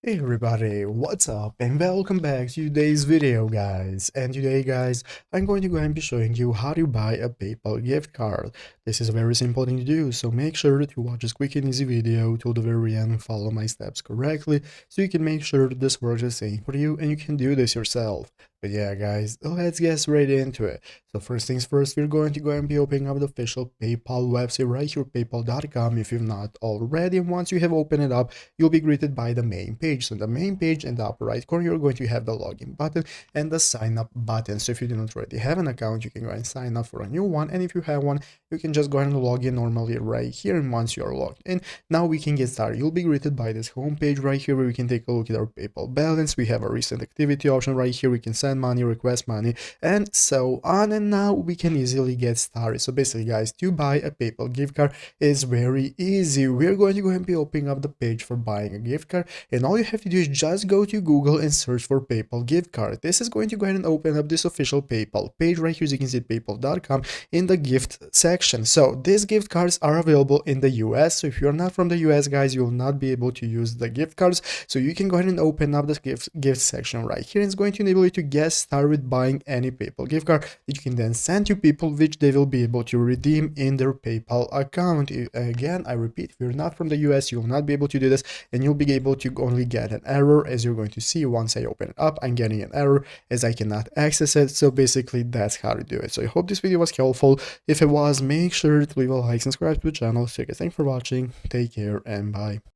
Hey everybody, what's up and welcome back to today's video guys. And today guys, I'm going to go and be showing you how to buy a PayPal gift card. This is a very simple thing to do, so make sure to watch this quick and easy video till the very end and follow my steps correctly so you can make sure that this works the same for you and you can do this yourself. But yeah guys, let's get straight into it. So first things first, we're going to go and be opening up the official PayPal website right here, paypal.com if you've not already. And once you have opened it up, you'll be greeted by the main page. So the main page in the upper right corner, you're going to have the login button and the sign up button. So if you didn't already have an account, you can go and sign up for a new one. And if you have one, you can just go ahead and log in normally right here. And once you're logged in, now we can get started. You'll be greeted by this home page right here where we can take a look at our PayPal balance. We have a recent activity option right here. We can send money, request money, and so on. And now we can easily get started. So basically, guys, to buy a PayPal gift card is very easy. We're going to go ahead and be opening up the page for buying a gift card, and all you have to do is just go to Google and search for PayPal gift card. This is going to go ahead and open up this official PayPal page right here. As you can see, paypal.com in the gift section. So these gift cards are available in the US. So if you're not from the US, guys, you will not be able to use the gift cards. So you can go ahead and open up the gift section right here. It's going to enable you to get started with buying any PayPal gift card that you can then send to people, which they will be able to redeem in their PayPal account. Again, I repeat, if you're not from the US, you will not be able to do this, and you'll be able to only get an error. As you're going to see, once I open it up, I'm getting an error as I cannot access it. So basically, that's how to do it. So I hope this video was helpful. If it was, make sure to leave a like, subscribe to the channel. So guys, thanks for watching. Take care and bye.